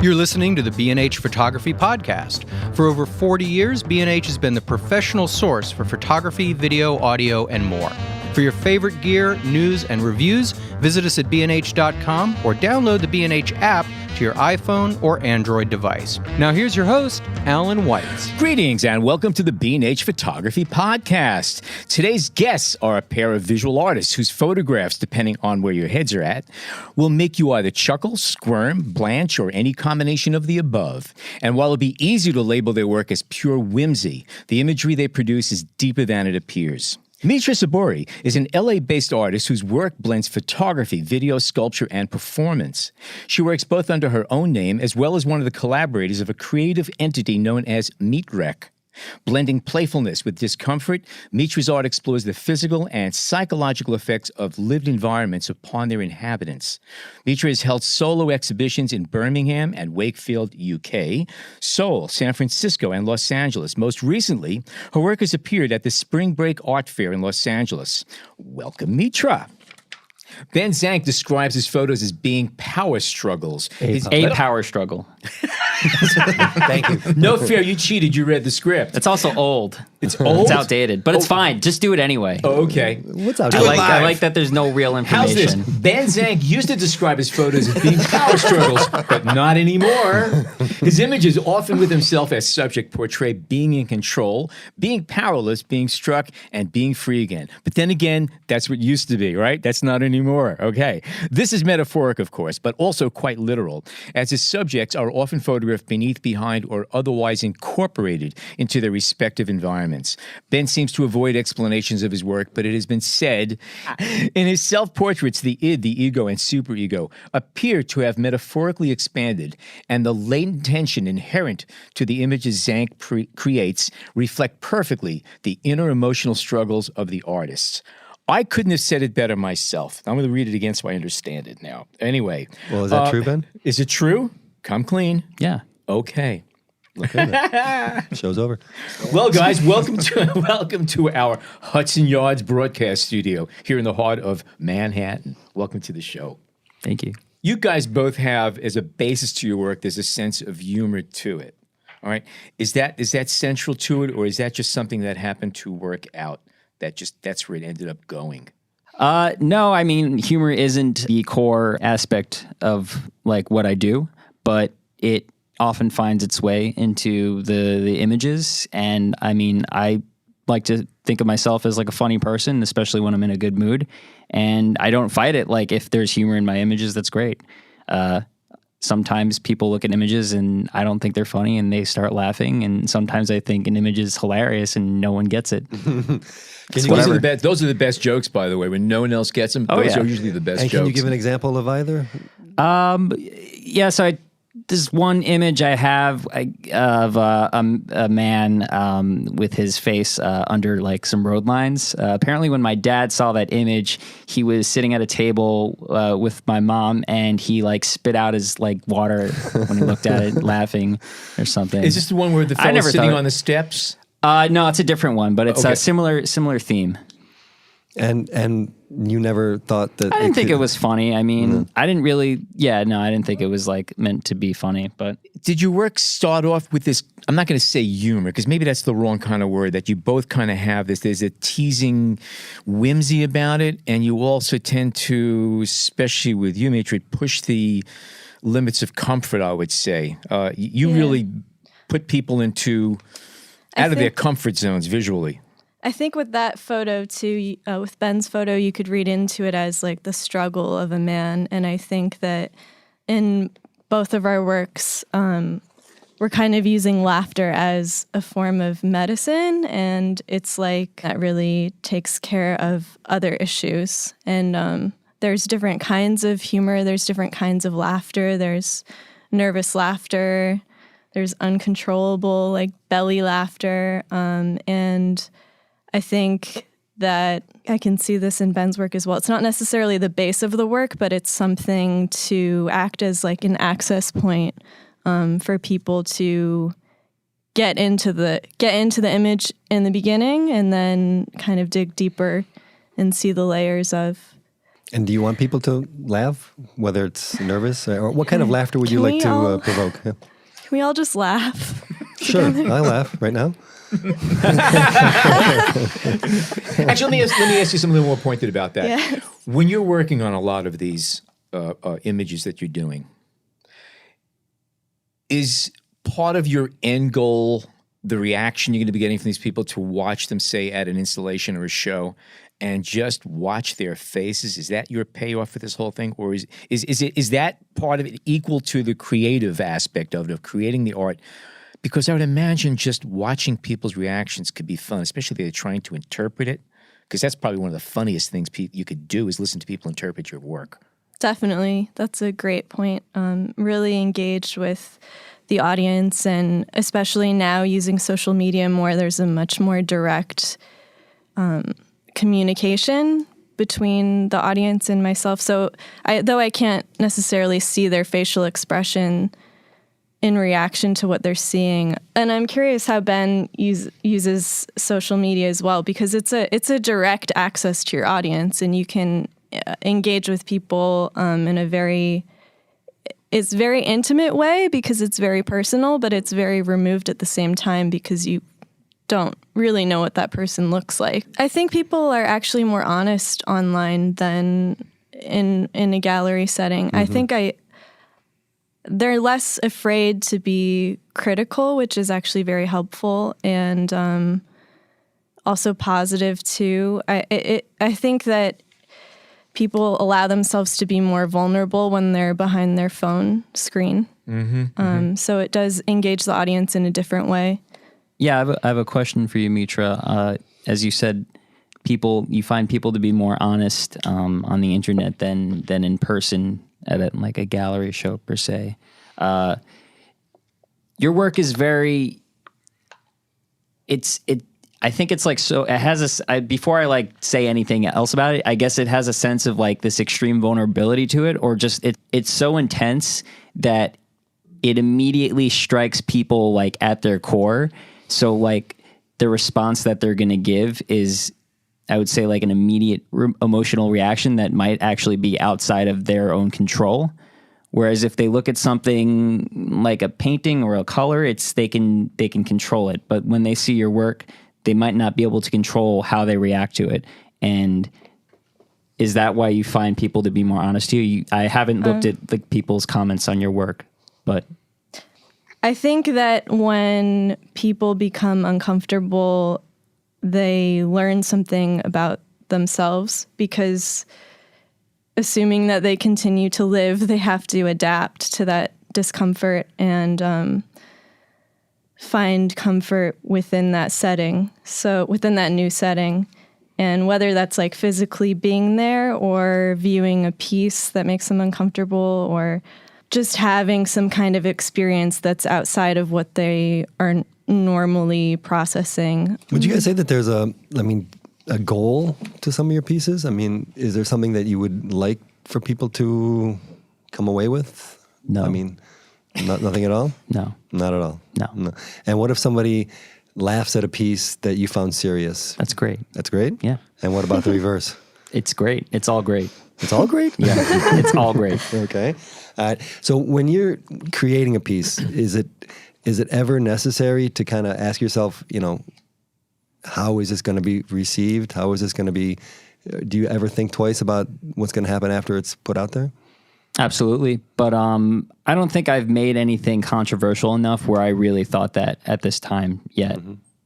You're listening to the B&H Photography Podcast. For over 40 years, B&H has been the professional source for photography, video, audio, and more. For your favorite gear, news, and reviews, visit us at bnh.com or download the B&H app to your iPhone or Android device. Now here's your host, Alan White. Greetings and welcome to the B&H Photography Podcast. Today's guests are a pair of visual artists whose photographs, depending on where your heads are at, will make you either chuckle, squirm, blanch, or any combination of the above. And while it'll be easy to label their work as pure whimsy, the imagery they produce is deeper than it appears. Mitra Saboury is an LA-based artist whose work blends photography, video, sculpture, and performance. She works both under her own name as well as one of the collaborators of a creative entity known as meatwreck. Blending playfulness with discomfort, Mitra's art explores the physical and psychological effects of lived environments upon their inhabitants. Mitra has held solo exhibitions in Birmingham and Wakefield, UK, Seoul, San Francisco, and Los Angeles. Most recently, her work has appeared at the Spring Break Art Fair in Los Angeles. Welcome, Mitra. Ben Zank describes his photos as being power struggles. A power struggle. Thank you. No fair, you cheated. You read the script. It's also old. It's old? It's outdated, but it's fine. Just do it anyway. Oh, okay. What's out? I like that there's no real How's information. this? Ben Zank used to describe his photos as being power struggles, but not anymore. His images, often with himself as subject, portray being in control, being powerless, being struck, and being free again. But then again, that's what used to be, right? That's not anymore. Okay. This is metaphoric, of course, but also quite literal, as his subjects are often photographed beneath, behind, or otherwise incorporated into their respective environments. Ben seems to avoid explanations of his work, but it has been said in his self-portraits, the id, the ego, and superego appear to have metaphorically expanded, and the latent tension inherent to the images Zank creates reflect perfectly the inner emotional struggles of the artists. I couldn't have said it better myself. I'm going to read it again so I understand it now. Anyway. Well, is that true, Ben? Is it true? Come clean. Yeah. Okay. Okay, show's over. Well, guys, welcome to our Hudson Yards broadcast studio here in the heart of Manhattan. Welcome to the show. Thank you. You guys both have, as a basis to your work, there's a sense of humor to it. All right. Is that central to it, or is that just something that happened to work out? That's where it ended up going. No, I mean, humor isn't the core aspect of like what I do, but it often finds its way into the images. And I mean, I like to think of myself as like a funny person, especially when I'm in a good mood. And I don't fight it. Like if there's humor in my images, that's great. Sometimes people look at images and I don't think they're funny and they start laughing. And sometimes I think an image is hilarious and no one gets it. Those are the best jokes, by the way. When no one else gets them, those are usually the best and jokes. Can you give an example of either? Yeah, so this one image I have of a man with his face under like some road lines. Apparently when my dad saw that image, he was sitting at a table with my mom and he like spit out his like water when he looked at it laughing or something. Is this the one where the fellow's sitting on the steps? No, it's a different one, but it's a similar theme. And you never thought that I didn't think it was funny. I mean, I didn't think it was like meant to be funny, but. Did your work start off with this, I'm not going to say humor, because maybe that's the wrong kind of word, that you both kind of have this, there's a teasing whimsy about it, and you also tend to, especially with you, Mitra, push the limits of comfort, I would say. You really put people out of their comfort zones visually. I think with that photo too, with Ben's photo, you could read into it as like the struggle of a man. And I think that in both of our works, we're kind of using laughter as a form of medicine. And it's like that really takes care of other issues. And there's different kinds of humor. There's different kinds of laughter. There's nervous laughter. There's uncontrollable, like belly laughter. And I think that I can see this in Ben's work as well. It's not necessarily the base of the work, but it's something to act as like an access point for people to get into the image in the beginning and then kind of dig deeper and see the layers of And do you want people to laugh, whether it's nervous or what kind of laughter would you Can like we to all- provoke? Yeah. Can we all just laugh? Sure, I laugh right now. Actually, let me ask you something more pointed about that. Yes. When you're working on a lot of these images that you're doing, is part of your end goal the reaction you're going to be getting from these people to watch them, say, at an installation or a show, and just watch their faces? Is that your payoff for this whole thing, or is that part of it equal to the creative aspect of it, of creating the art? Because I would imagine just watching people's reactions could be fun, especially if they're trying to interpret it. Because that's probably one of the funniest things you could do is listen to people interpret your work. Definitely. That's a great point. Really engaged with the audience, and especially now using social media more, there's a much more direct communication between the audience and myself. So though I can't necessarily see their facial expression in reaction to what they're seeing. And I'm curious how Ben uses social media as well, because it's a direct access to your audience, and you can engage with people in a very intimate way, because it's very personal, but it's very removed at the same time because you don't really know what that person looks like. I think people are actually more honest online than in a gallery setting. I think they're less afraid to be critical, which is actually very helpful, and also positive too. I think that people allow themselves to be more vulnerable when they're behind their phone screen. So it does engage the audience in a different way. Yeah, I have a question for you, Mitra. As you said, you find people to be more honest on the internet than in person at a gallery show per se. Your work is very. I think it's so. It has before I say anything else about it, I guess it has a sense of this extreme vulnerability to it, or just it's so intense that it immediately strikes people at their core. So the response that they're going to give is, I would say, an immediate emotional reaction that might actually be outside of their own control. Whereas if they look at something like a painting or a color, they can control it. But when they see your work, they might not be able to control how they react to it. And is that why you find people to be more honest to you? I haven't looked at people's comments on your work, but I think that when people become uncomfortable, they learn something about themselves, because assuming that they continue to live, they have to adapt to that discomfort and find comfort within that setting. So within that new setting, and whether that's physically being there or viewing a piece that makes them uncomfortable, or just having some kind of experience that's outside of what they are normally processing. Would you guys say that there's a goal to some of your pieces? Is there something that you would like for people to come away with? No. Nothing at all? No. Not at all? No. And what if somebody laughs at a piece that you found serious? That's great. That's great? Yeah. And what about the reverse? It's great. It's all great. It's all great? Yeah, it's all great. Okay. So when you're creating a piece, is it ever necessary to kind of ask yourself, how is this going to be received? How is this going to be? Do you ever think twice about what's going to happen after it's put out there? Absolutely. But I don't think I've made anything controversial enough where I really thought that at this time yet.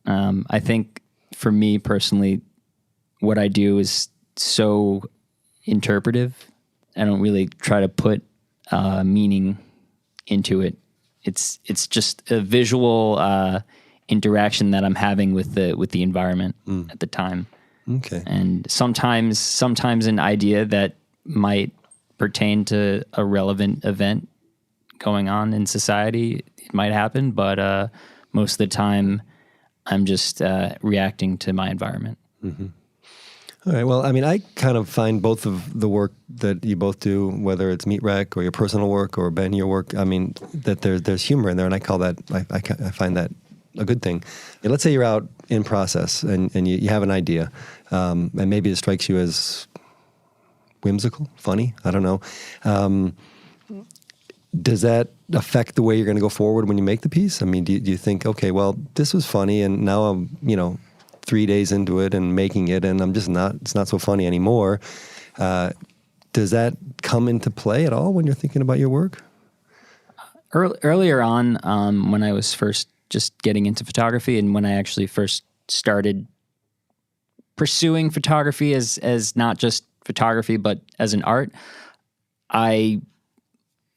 I think for me personally, what I do is so interpretive. I don't really try to put meaning into it. It's just a visual interaction that I'm having with the environment at the time. Okay. And sometimes an idea that might pertain to a relevant event going on in society, it might happen, but most of the time I'm just reacting to my environment. Mm-hmm. All right. Well, I kind of find both of the work that you both do, whether it's meatwreck or your personal work or Ben, your work, that there's humor in there, and I call that, I find that a good thing. Let's say you're out in process and you have an idea, and maybe it strikes you as whimsical, funny. I don't know. Does that affect the way you're going to go forward when you make the piece? I mean, do you think, okay, well, this was funny, and now I'm 3 days into it and making it, and I'm just not. It's not so funny anymore. Does that come into play at all when you're thinking about your work? Earlier on, when I was first just getting into photography, and when I actually first started pursuing photography as not just photography, but as an art, I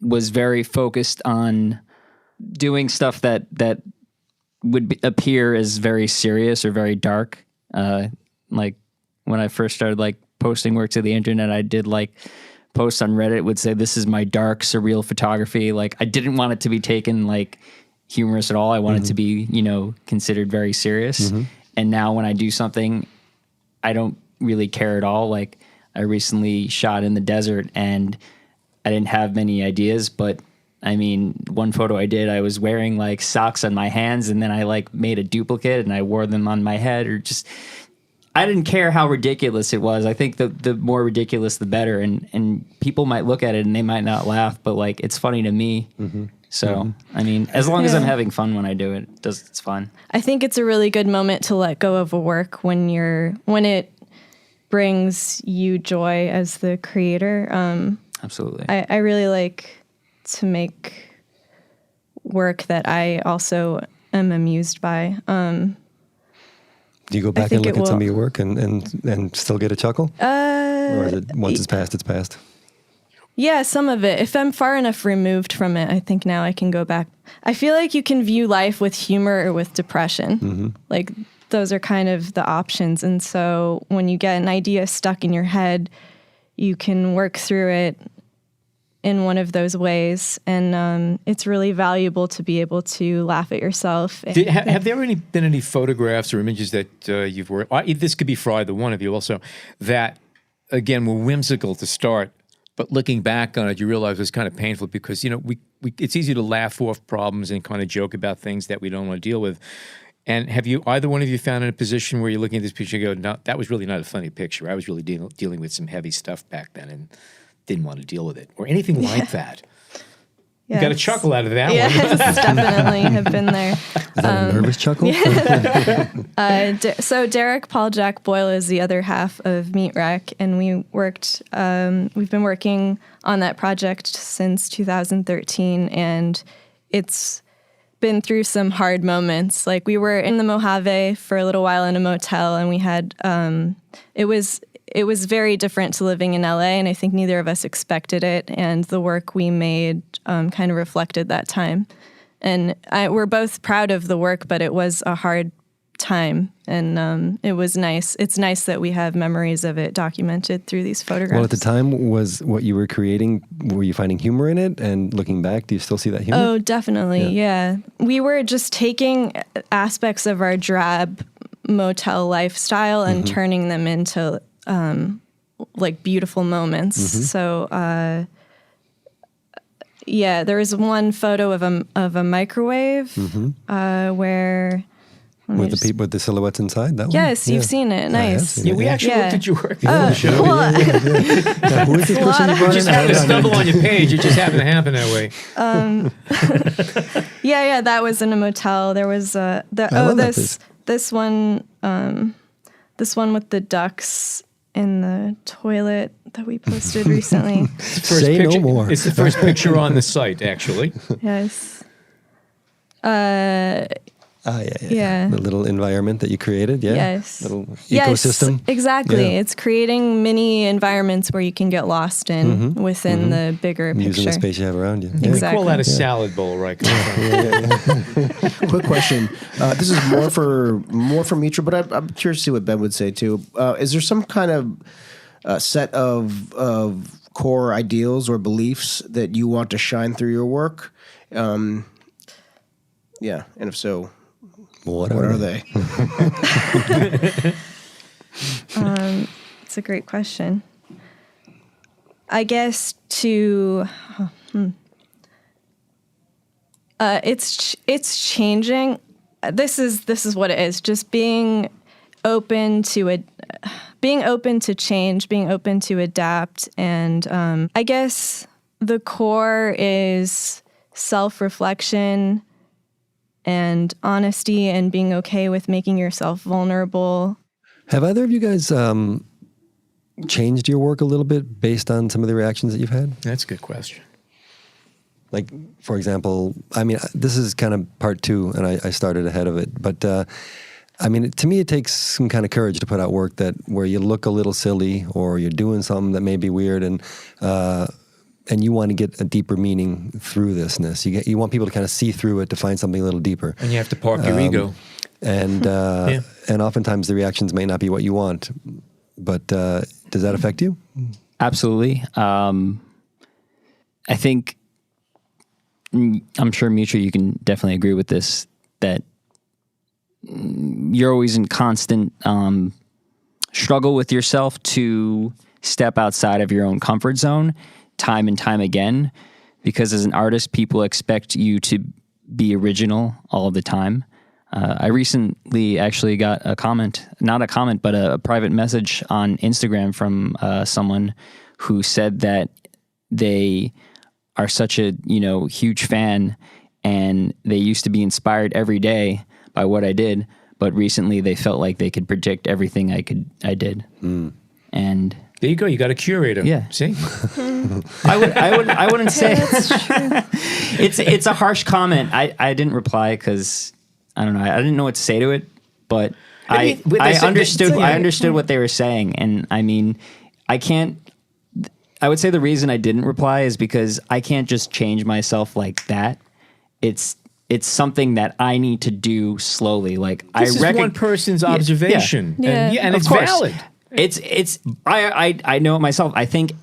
was very focused on doing stuff that would appear as very serious or very dark. Like when I first started like posting work to the internet, I did like posts on Reddit would say, "This is my dark, surreal photography." Like I didn't want it to be taken like humorous at all. I wanted it to be, considered very serious. And now when I do something, I don't really care at all. Like I recently shot in the desert and I didn't have many ideas, but I mean, one photo I did, I was wearing like socks on my hands, and then I like made a duplicate and I wore them on my head, or just, I didn't care how ridiculous it was. I think the more ridiculous, the better. And people might look at it and they might not laugh, but like, it's funny to me. So, I mean, as long as I'm having fun when I do it, it's fun. I think it's a really good moment to let go of a work when it brings you joy as the creator. Absolutely. I really like to make work that I also am amused by. Do you go back and look at some of your work and still get a chuckle? Or is it once it's past, it's past? Yeah, some of it. If I'm far enough removed from it, I think now I can go back. I feel like you can view life with humor or with depression. Like those are kind of the options. And so when you get an idea stuck in your head, you can work through it in one of those ways. And it's really valuable to be able to laugh at yourself. Have there been any photographs or images that you've worked, this could be for either one of you also, that, again, were whimsical to start, but looking back on it, you realize it was kind of painful because, it's easy to laugh off problems and kind of joke about things that we don't want to deal with. And have either one of you found in a position where you're looking at this picture and go, no, that was really not a funny picture. I was really dealing with some heavy stuff back then and didn't want to deal with it, or anything like that? Yes. You got a chuckle out of that one. Yes, definitely have been there. Is that a nervous chuckle? So Derek Paul Jack Boyle is the other half of meatwreck, and we've been working on that project since 2013, and it's been through some hard moments. Like we were in the Mojave for a little while in a motel, and we had it was very different to living in LA, and I think neither of us expected it, and the work we made kind of reflected that time. And we're both proud of the work, but it was a hard time, and it was nice. It's nice that we have memories of it documented through these photographs. Well, at the time, was what you were creating, were you finding humor in it? And looking back, do you still see that humor? Oh, definitely, yeah. We were just taking aspects of our drab motel lifestyle and turning them into like beautiful moments. So there was one photo of a microwave where with the silhouettes inside. That one? Yes, you've seen it. Nice. We actually looked at your work before the show. Who is this person you brought in? Just happened to stumble on your page. It just happened to happen that way. That was in a motel. There was this one with the ducks in the toilet that we posted recently. Say no more. It's the first picture on the site, actually. Yes. Yeah. The little environment that you created, Yes. Little ecosystem. Yes, exactly. Yeah. It's creating mini environments where you can get lost in within the bigger picture. Using the space you have around you. Yeah. Exactly. We call that a salad bowl, right? Quick question. This is more for Mitra, but I'm curious to see what Ben would say too. Is there some kind of set of core ideals or beliefs that you want to shine through your work? And if so, what are they? It's a great question. I guess it's changing. This is what it is. Just being open to being open to change, being open to adapt. And I guess the core is self-reflection and honesty and being okay with making yourself vulnerable. Have either of you guys changed your work a little bit based on some of the reactions that you've had? That's a good question. Like, for example, I mean, this is kind of part 2, and I started ahead of it. But, I mean, to me, it takes some kind of courage to put out work where you look a little silly or you're doing something that may be weird, and you want to get a deeper meaning through thisness. You want people to kind of see through it to find something a little deeper. And you have to park your ego. And and oftentimes the reactions may not be what you want. But does that affect you? Absolutely. I think, I'm sure, Mitra, you can definitely agree with this, that you're always in constant struggle with yourself to step outside of your own comfort zone time and time again, because as an artist, people expect you to be original all the time. I recently actually got a comment, not a comment, but a private message on Instagram from someone who said that they are such a, huge fan, and they used to be inspired every day by what I did, but recently they felt like they could predict everything I did. And there you go. You got a curator. Yeah. See? I wouldn't say it's a harsh comment. I didn't reply because I don't know. I didn't know what to say to it, but I understood what they were saying. And I mean, I would say the reason I didn't reply is because I can't just change myself like that. It's something that I need to do slowly. Like, this is one person's observation. Yeah. And it's course. valid. I know it myself. I think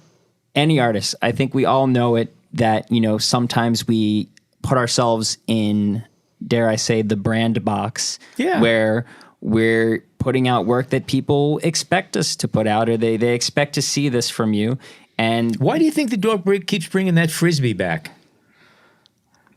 any artist, I think we all know it, that, sometimes we put ourselves in, dare I say, the brand box, where we're putting out work that people expect us to put out, or they expect to see this from you. And why do you think the dog keeps bringing that Frisbee back?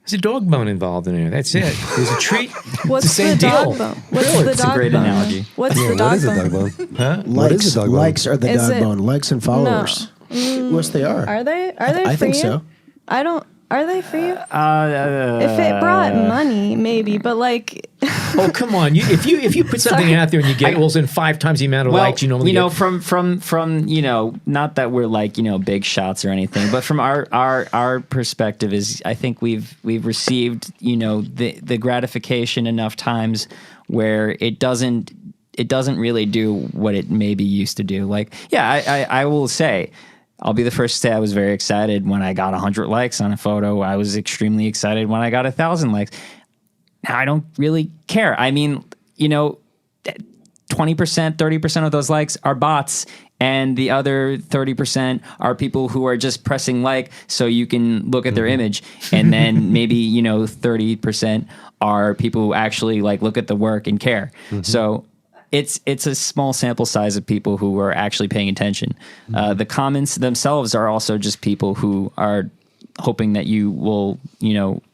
There's a dog bone involved in there. That's it. There's a treat. What's it's the same the dog deal. bone? What's the It's a dog great bone? analogy. What's the What dog is a bone? dog bone? Huh? What is a dog bone? Likes are the Is dog it- bone. Likes and followers. Yes, they are. Are they? Are they I for think you? so. I don't. Are they for you? If it brought money, maybe. But like, Oh, come on. If you put something out there and you get it in 5 times the amount of likes you normally get. from not that we're like, big shots or anything, but from our perspective is, I think we've received, the gratification enough times where it doesn't really do what it maybe used to do. Like, I will say, I'll be the first to say I was very excited when I got 100 likes on a photo. I was extremely excited when I got 1,000 likes. Now, I don't really care. I mean, 20%, 30% of those likes are bots, and the other 30% are people who are just pressing like so you can look at their image. And then maybe, 30% are people who actually like look at the work and care. So it's a small sample size of people who are actually paying attention. The comments themselves are also just people who are hoping that you will,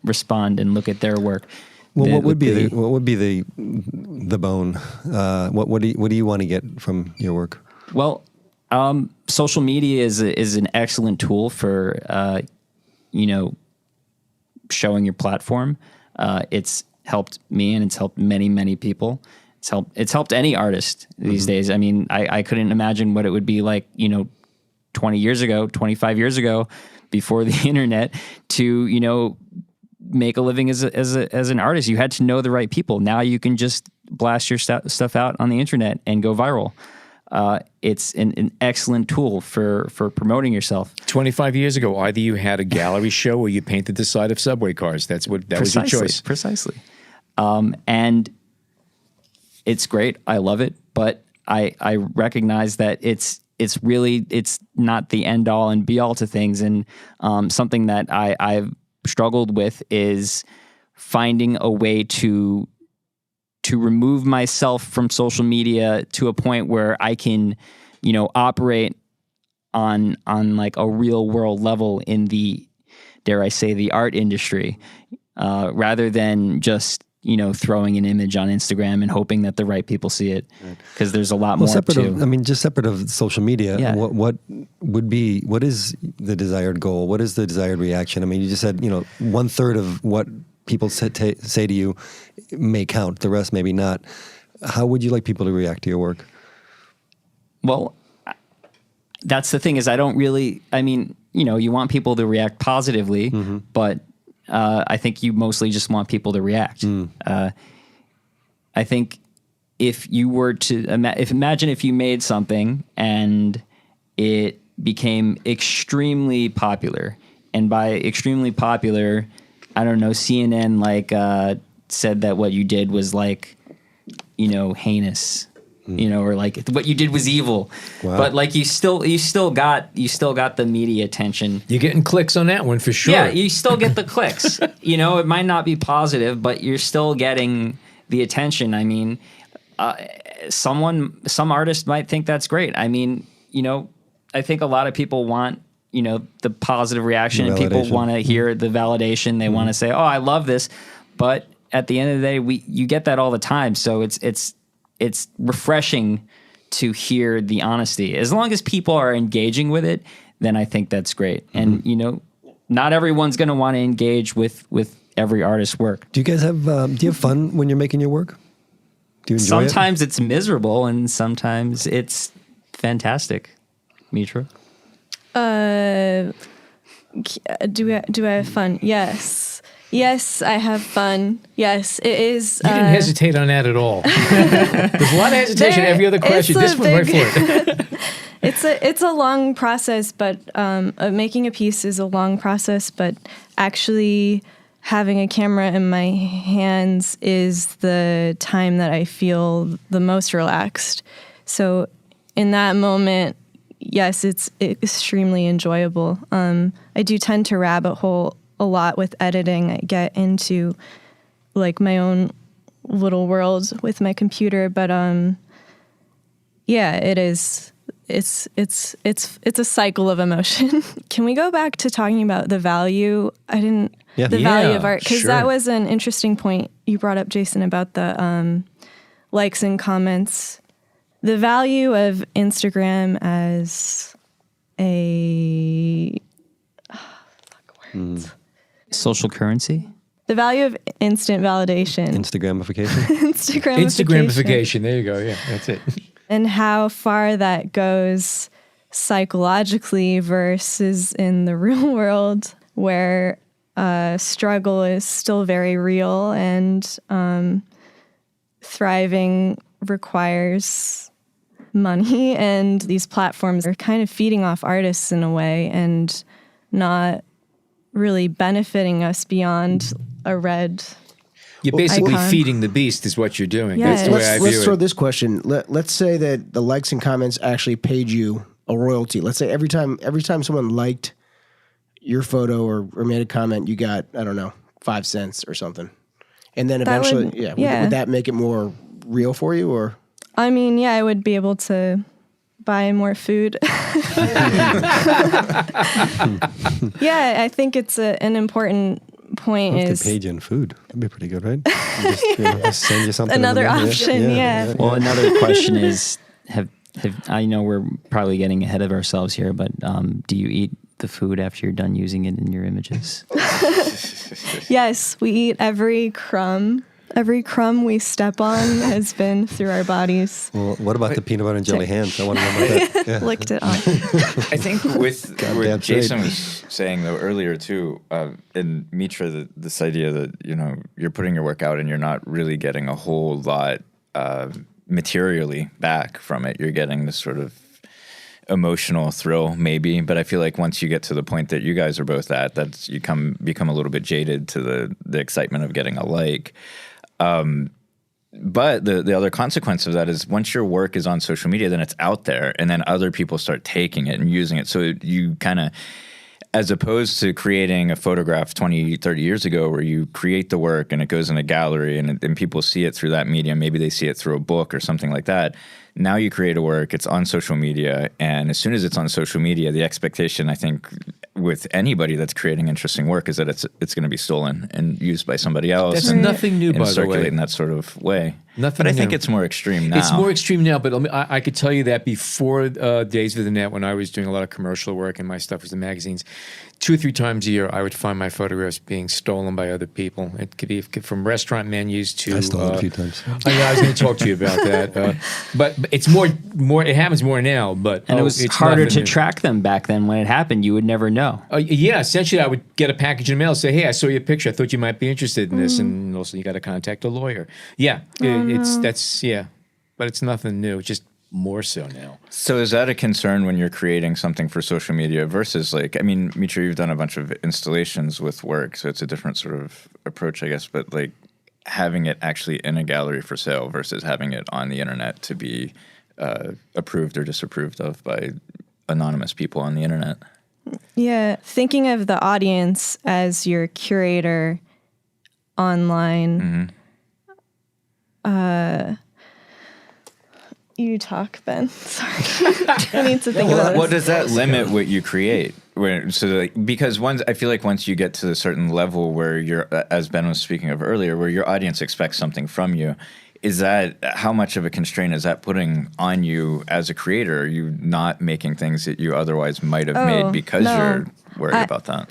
respond and look at their work. Well, what would be the bone? What do you want to get from your work? Well, social media is an excellent tool for showing your platform. It's helped me, and it's helped many people. It's helped any artist these days. I mean, I couldn't imagine what it would be like, 20 years ago, 25 years ago, before the internet, to make a living as an artist. You had to know the right people. Now you can just blast your stuff out on the internet and go viral. It's an excellent tool for promoting yourself. 25 years ago, either you had a gallery show or you painted the side of subway cars. That was your choice. Precisely. And it's great. I love it, but I recognize that it's not the end all and be all to things. And something that I've struggled with is finding a way to remove myself from social media to a point where I can, operate on like a real world level in the, dare I say, the art industry, rather than just throwing an image on Instagram and hoping that the right people see it, because there's a lot more separate to. just separate of social media. Yeah. What is the desired goal? What is the desired reaction? I mean, you just said 1/3 of what people say to you may count. The rest maybe not. How would you like people to react to your work? Well, that's the thing is I don't really. I mean, you want people to react positively, but I think you mostly just want people to react. I think if you were to imagine if you made something and it became extremely popular, and by extremely popular, I don't know, CNN said that what you did was heinous. Or what you did was evil. Wow. But you still got the media attention. You're getting clicks on that one for sure. Yeah, you still get the clicks. It might not be positive, but you're still getting the attention. I mean, some artist might think that's great. I mean, I think a lot of people want, the positive reaction, and people want to hear the validation. They want to say, "Oh, I love this," but at the end of the day, you get that all the time. So it's refreshing to hear the honesty. As long as people are engaging with it, then I think that's great. And not everyone's going to want to engage with every artist's work. Do you guys have fun when you're making your work? Do you enjoy Sometimes it's miserable, and sometimes it's fantastic. Mitra? Do I have fun? Yes. Yes, I have fun. Yes, it is. You didn't hesitate on that at all. There's a lot of hesitation. Every other question, this one right for it. It's a long process, but making a piece is a long process. But actually, having a camera in my hands is the time that I feel the most relaxed. So, in that moment, yes, it's extremely enjoyable. I do tend to rabbit hole a lot with editing. I get into my own little world with my computer, but it is. It's a cycle of emotion. Can we go back to talking about the value? Value of art, because that was an interesting point you brought up, Jason, about the likes and comments. The value of Instagram as a social currency? The value of instant validation. Instagramification? Instagramification. There you go. Yeah, that's it. And how far that goes psychologically versus in the real world, where struggle is still very real, and thriving requires money, and these platforms are kind of feeding off artists in a way and not really benefiting us beyond a red. You're basically icon. feeding the beast is what you're doing. Yeah. That's the way I view Let's throw it. this question. Let's say that the likes and comments actually paid you a royalty. Let's say every time someone liked your photo or made a comment, you got, I don't know, 5 cents or something. And then eventually, would that make it more real for you, or? I mean, yeah, I would be able to buy more food. Yeah, I think it's an important point. If Is they paid you in food, that'd be pretty good, right? Just send you something. another option? Yeah. Well, another question is, have I know we're probably getting ahead of ourselves here, but do you eat the food after you're done using it in your images? Yes, we eat every crumb. Every crumb we step on has been through our bodies. Well, what about the peanut butter and jelly hands? I want to know about that. Yeah. Licked it off. I think with Goddamn what Jason straight. was saying though earlier too, in Mitra, this idea that you're putting your work out and you're not really getting a whole lot materially back from it. You're getting this sort of emotional thrill, maybe. But I feel like once you get to the point that you guys are both at, that's you become a little bit jaded to the excitement of getting a like. But the other consequence of that is once your work is on social media, then it's out there, and then other people start taking it and using it. So you kind of, as opposed to creating a photograph 20, 30 years ago where you create the work and it goes in a gallery and people see it through that medium. Maybe they see it through a book or something like that. Now you create a work, it's on social media, and as soon as it's on social media, the expectation, I think, with anybody that's creating interesting work is that it's going to be stolen and used by somebody else. That's and, nothing new, and by the circulate way. in that sort of way. Nothing but I think new. it's more extreme now. It's more extreme now, but I could tell you that before Days of the Net, when I was doing a lot of commercial work and my stuff was in magazines, 2 or 3 times a year, I would find my photographs being stolen by other people. It could be from restaurant menus to... I stole it a few times. I was going to talk to you about that. But it's more. It happens more now, but... And it was it's harder nothing to new. track them back then. When it happened, you would never know. Yeah, essentially, I would get a package in the mail, say, "Hey, I saw your picture. I thought you might be interested in this," and also you got to contact a lawyer. Yeah, but it's nothing new. It's just more so now. So is that a concern when you're creating something for social media versus like, I mean, Mitra, you've done a bunch of installations with work, so it's a different sort of approach, I guess, but like having it actually in a gallery for sale versus having it on the internet to be approved or disapproved of by anonymous people on the internet? Yeah, thinking of the audience as your curator online. You talk, Ben. Sorry. I need to think about Well, this. does that limit what you create? Because I feel like once you get to a certain level where you're, as Ben was speaking of earlier, where your audience expects something from you, is that how much of a constraint is that putting on you as a creator? Are you not making things that you otherwise might have made because you're worried about that?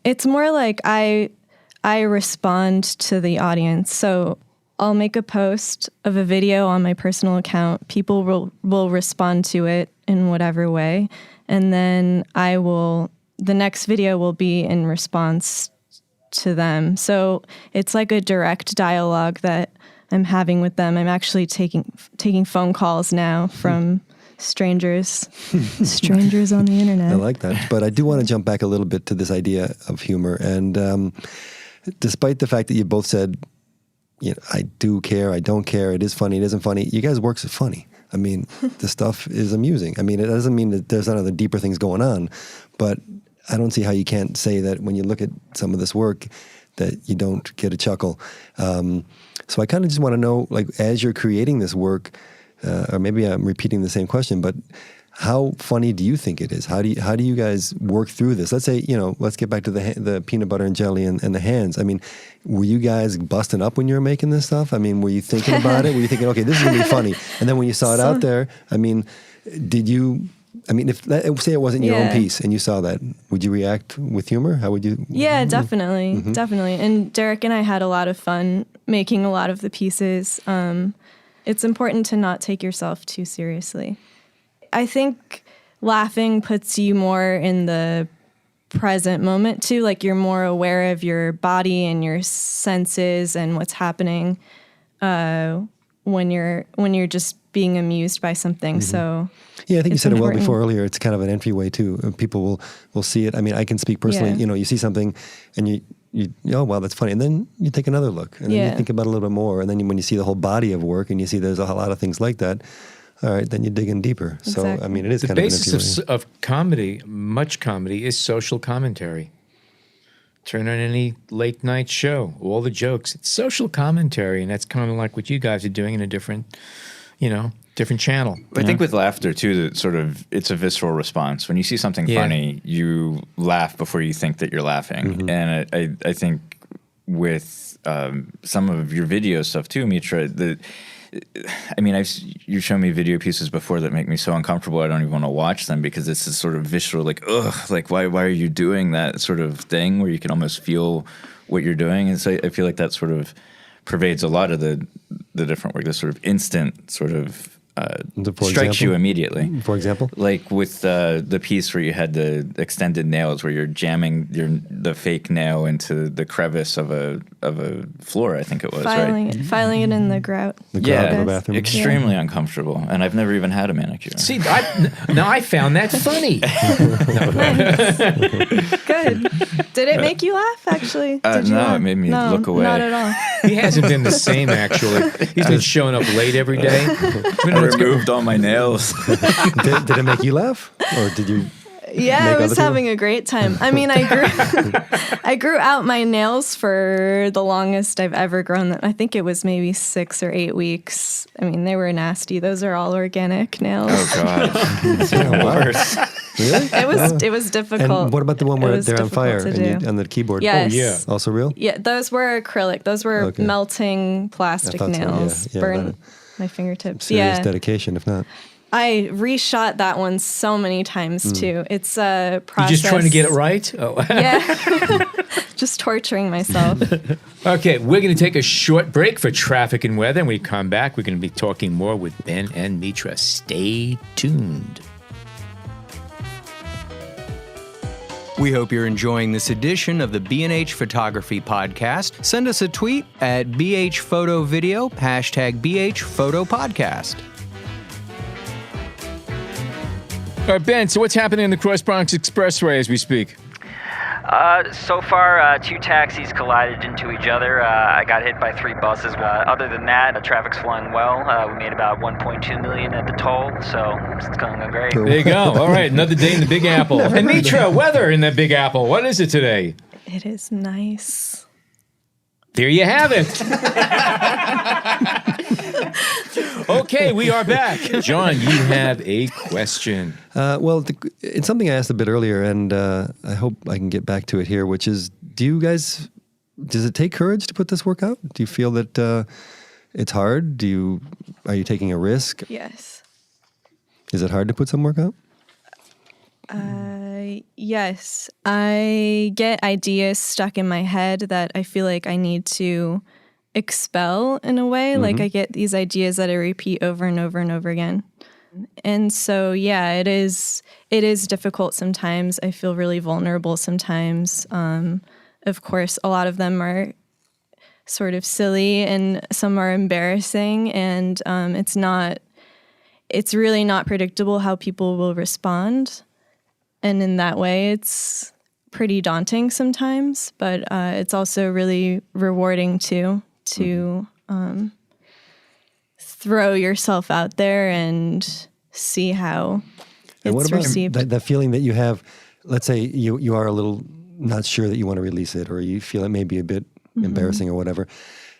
It's more like I respond to the audience. So I'll make a post of a video on my personal account. People will respond to it in whatever way. And then the next video will be in response to them. So it's like a direct dialogue that I'm having with them. I'm actually taking phone calls now from strangers on the internet. I like that. But I do want to jump back a little bit to this idea of humor. And despite the fact that you both said, I do care, I don't care, it is funny, it isn't funny, you guys' works are funny. I mean, the stuff is amusing. I mean, it doesn't mean that there's not other deeper things going on, but I don't see how you can't say that when you look at some of this work that you don't get a chuckle. So I kind of just want to know, like, as you're creating this work, or maybe I'm repeating the same question, but how funny do you think it is? How do you guys work through this? Let's say, let's get back to the peanut butter and jelly and the hands. I mean, were you guys busting up when you were making this stuff? I mean, were you thinking about it? Were you thinking, okay, this is going to be funny? And then when you saw it out there, I mean, if say it wasn't your own piece and you saw that, would you react with humor? How would you? Yeah, definitely. Definitely. And Derek and I had a lot of fun making a lot of the pieces. It's important to not take yourself too seriously. I think laughing puts you more in the present moment too. Like you're more aware of your body and your senses and what's happening when you're just being amused by something. So yeah, I think you said important. it well before earlier. It's kind of an entryway too. People will see it. I mean, I can speak personally. Yeah. You see something and you oh wow, that's funny, and then you take another look and then you think about it a little bit more, and then when you see the whole body of work and you see there's a lot of things like that. All right, then you dig in deeper. Exactly. So, I mean, it is The kind of an basis entryway. of comedy, much comedy, is social commentary. Turn on any late night show, all the jokes, it's social commentary, and that's kind of like what you guys are doing in a different channel. I think with laughter too, that sort of it's a visceral response. When you see something funny, you laugh before you think that you're laughing. And I think with some of your video stuff too, Mitra, you've shown me video pieces before that make me so uncomfortable I don't even want to watch them because it's this sort of visceral, like, ugh, like why are you doing that sort of thing where you can almost feel what you're doing. And so I feel like that sort of pervades a lot of the different work, this sort of instant sort of strikes you immediately. For example? Like with the piece where you had the extended nails where you're jamming the fake nail into the crevice of a floor, I think it was, right? Filing it in the grout. The crowd of a bathroom. Extremely uncomfortable. And I've never even had a manicure. See, I found that funny. Good. Did it make you laugh, actually? Did you laugh? It made me look away. Not at all. He hasn't been the same, actually. He's been showing up late every day. I removed all my nails. Did it make you laugh? Or did you... Yeah, Make I was other people- having a great time. I mean, I grew out my nails for the longest I've ever grown them. I think it was maybe 6 or 8 weeks. I mean, they were nasty. Those are all organic nails. Oh God, it's the worst. Really? It was difficult. And what about the one It where was they're on difficult fire to and do. on the keyboard? Yes. yeah. Also real? Yeah, those were acrylic. Those were Okay. melting plastic I thought so, yeah. nails. Yeah, Burn that- my fingertips. Serious Yeah. dedication, if not. I reshot that one so many times too. It's a You process. just trying to get it right? Oh. Yeah. Just torturing myself. Okay, we're going to take a short break for traffic and weather. And when we come back, we're going to be talking more with Ben and Mitra. Stay tuned. We hope you're enjoying this edition of the B&H Photography Podcast. Send us a tweet at BHPhotoVideo, #BHPhotoPodcast. All right, Ben, so what's happening in the Cross Bronx Expressway as we speak? So far, 2 taxis collided into each other. I got hit by 3 buses. Other than that, the traffic's flowing well. We made about $1.2 million at the toll, so it's going great. There you go. All right, another day in the Big Apple. And Mitra, weather in the Big Apple. What is it today? It is nice. There you have it. Okay, we are back. John, you have a question. Well, it's something I asked a bit earlier, and I hope I can get back to it here, which is, does it take courage to put this work out? Do you feel that it's hard? Are you taking a risk? Yes. Is it hard to put some work out? Yes. I get ideas stuck in my head that I feel like I need to expel in a way. Like I get these ideas that I repeat over and over and over again. And so, yeah, it is difficult sometimes. I feel really vulnerable sometimes. Of course, a lot of them are sort of silly and some are embarrassing, and it's really not predictable how people will respond. And in that way, it's pretty daunting sometimes, but it's also really rewarding too, to throw yourself out there and see how And what it's about received. that feeling that you have? Let's say you are a little not sure that you want to release it, or you feel it may be a bit embarrassing or whatever,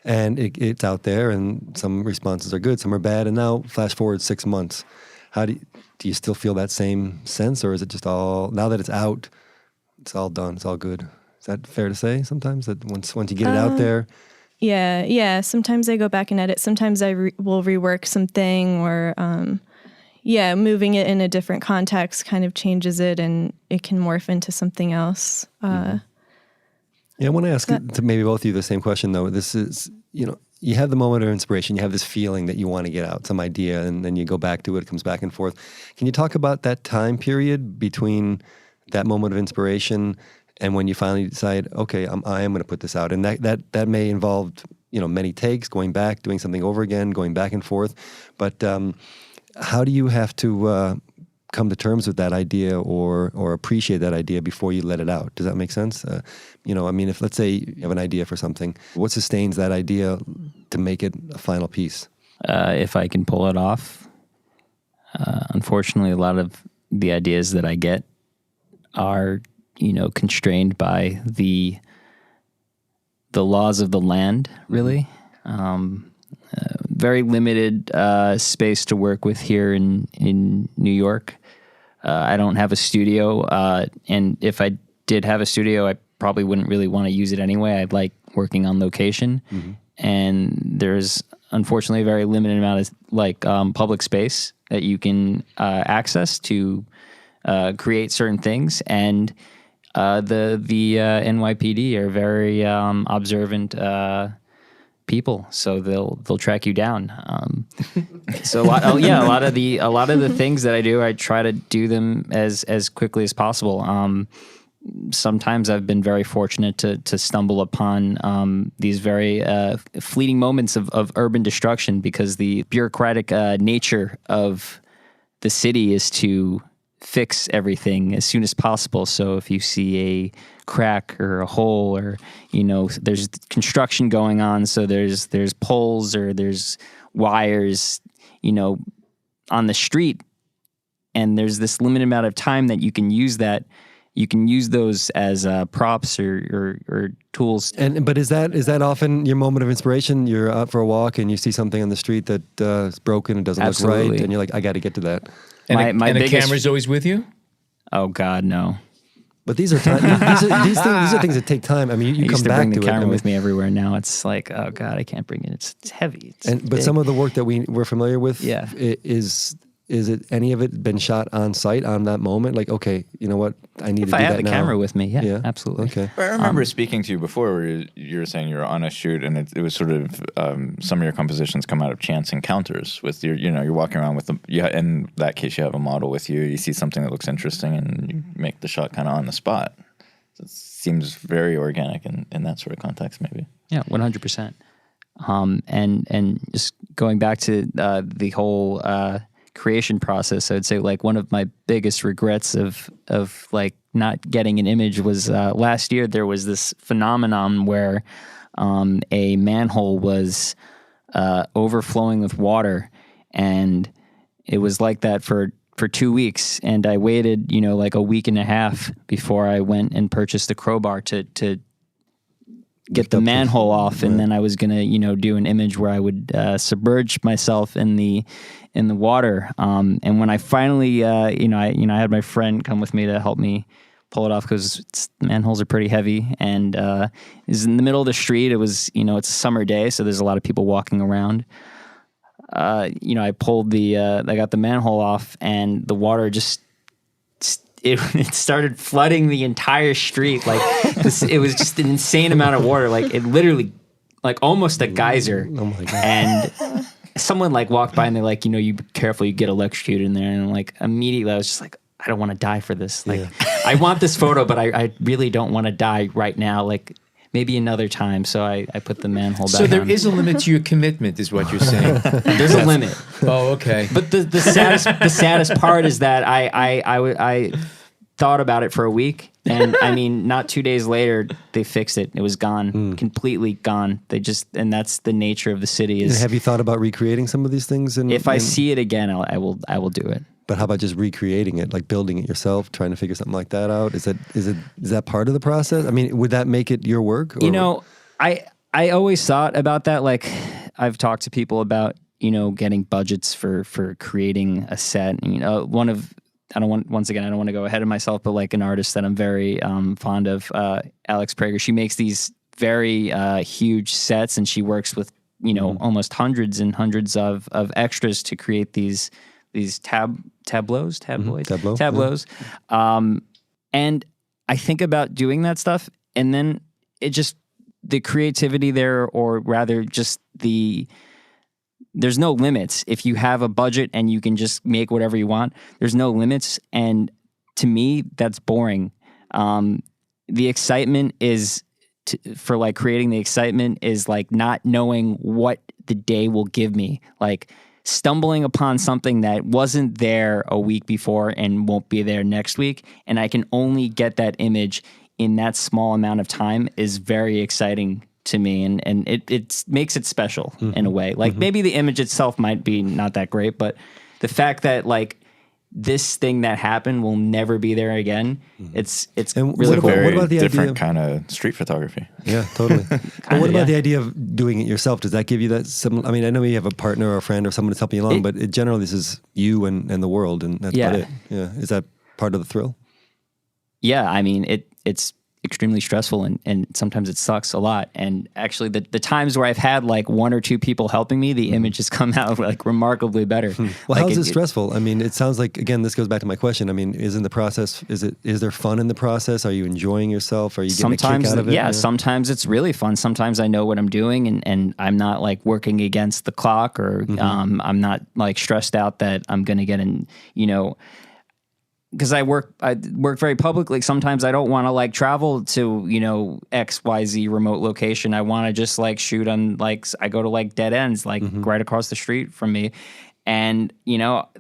and it's out there, and some responses are good, some are bad, and now flash forward 6 months. How do you still feel that same sense, or is it just all, now that it's out, it's all done, it's all good? Is that fair to say sometimes, that once you get it out there? Yeah. Sometimes I go back and edit. Sometimes I will rework something, or moving it in a different context kind of changes it, and it can morph into something else. Yeah, I want to ask to maybe both of you the same question, though. This is, you have the moment of inspiration, you have this feeling that you want to get out, some idea, and then you go back to it, it comes back and forth. Can you talk about that time period between that moment of inspiration and when you finally decide, okay, I am going to put this out? And that may involve, many takes, going back, doing something over again, going back and forth. But how do you have to come to terms with that idea or appreciate that idea before you let it out? Does that make sense? If, let's say you have an idea for something, what sustains that idea to make it a final piece? If I can pull it off. Unfortunately, a lot of the ideas that I get are, constrained by the laws of the land, really. Very limited space to work with here in New York. I don't have a studio, and if I did have a studio, I probably wouldn't really want to use it anyway. I'd like working on location, and there's unfortunately a very limited amount of public space that you can access to create certain things, and the NYPD are very observant people, so they'll track you down. So a lot of the things that I do, I try to do them as quickly as possible. Sometimes I've been very fortunate to stumble upon these very fleeting moments of urban destruction, because the bureaucratic nature of the city is to fix everything as soon as possible. So if you see a crack or a hole, or there's construction going on, so there's poles or there's wires on the street, and there's this limited amount of time that you can use that. You can use those as props or tools. But is that often your moment of inspiration? You're out for a walk and you see something on the street that is broken and doesn't look right, and you're like, I got to get to that. And the camera's always with you? Oh God, no. But these are these are things that take time. I mean, you I come used to back bring to the it. camera with me everywhere. Now it's like, oh God, I can't bring it. It's heavy. But big. some of the work that we're familiar with, Yeah. Is it any of it been shot on site on that moment? Like, okay, you know what? I need to do that now. If I have the camera with me, yeah, absolutely. Okay. I remember speaking to you before where you were saying you were on a shoot and it was sort of some of your compositions come out of chance encounters with you're walking around with in that case you have a model with you see something that looks interesting and you make the shot kind of on the spot. So it seems very organic in that sort of context maybe. Yeah, 100%. And just going back to the whole creation process, I would say like one of my biggest regrets of like not getting an image was last year there was this phenomenon where a manhole was overflowing with water, and it was like that for 2 weeks, and I waited like a week and a half before I went and purchased a crowbar to get the manhole off, and then I was gonna do an image where I would submerge myself in the water. And when I finally I had my friend come with me to help me pull it off because manholes are pretty heavy, and it was in the middle of the street. It was it's a summer day, so there's a lot of people walking around. I got the manhole off, and the water just. It started flooding the entire street. Like it was just an insane amount of water. Like it literally, like almost a geyser. Oh my God. And someone like walked by and they're like, you be careful, you get electrocuted in there. And like immediately I was just like, I don't want to die for this. Like I want this photo, but I really don't want to die right now. Like maybe another time. So I put the manhole back on. So there is a limit to your commitment, is what you're saying. There's a limit. Oh, okay. But the saddest part is that I thought about it for a week, and I mean, not 2 days later, they fixed it. It was gone, completely gone. And that's the nature of the city. Is have you thought about recreating some of these things? If I see it again, I will do it. But how about just recreating it, like building it yourself, trying to figure something like that out? Is that part of the process? I mean, would that make it your work? Or? I always thought about that. Like I've talked to people about getting budgets for creating a set. I don't want to go ahead of myself, but like an artist that I'm very fond of, Alex Prager, she makes these very huge sets, and she works with almost hundreds and hundreds of extras to create these tableaus. And I think about doing that stuff, and then it just the creativity there, or rather just there's no limits. If you have a budget and you can just make whatever you want, there's no limits. And to me, that's boring. The excitement is for like creating the excitement is like not knowing what the day will give me. Like stumbling upon something that wasn't there a week before and won't be there next week, and I can only get that image in that small amount of time is very exciting to me, and it makes it special in a way. Like maybe the image itself might be not that great, but the fact that like this thing that happened will never be there again, it's and really cool. Very what about the different idea kind of street photography. Yeah, totally. But what about the idea of doing it yourself? Does that give you that I mean, I know you have a partner or a friend or someone that's helping you along, but generally this is you and the world, and that's about it. Yeah. Is that part of the thrill? Yeah, I mean, it's extremely stressful, and sometimes it sucks a lot. And actually the times where I've had like one or two people helping me, the image has come out like remarkably better. Well, like how's it stressful? I mean, it sounds like, again, this goes back to my question. I mean, is there fun in the process? Are you enjoying yourself? Are you getting a kick out of it? Yeah, sometimes it's really fun. Sometimes I know what I'm doing, and I'm not like working against the clock, or I'm not like stressed out that I'm going to get in, because I work very publicly. Sometimes I don't want to like travel to, XYZ remote location. I want to just like shoot on like, I go to like dead ends, like right across the street from me. And,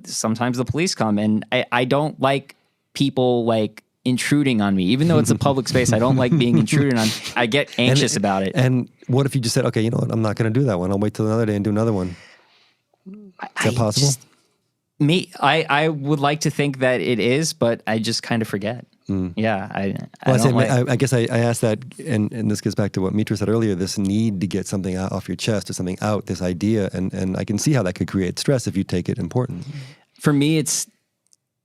sometimes the police come, and I don't like people like intruding on me, even though it's a public space. I don't like being intruded on. I get anxious about it. And what if you just said, okay, you know what? I'm not going to do that one. I'll wait till another day and do another one. Is that possible? I would like to think that it is, but I just kind of forget. Yeah, I guess I asked that, and this goes back to what Mitra said earlier, this need to get something out off your chest or something out, this idea, and I can see how that could create stress if you take it important. For me, it's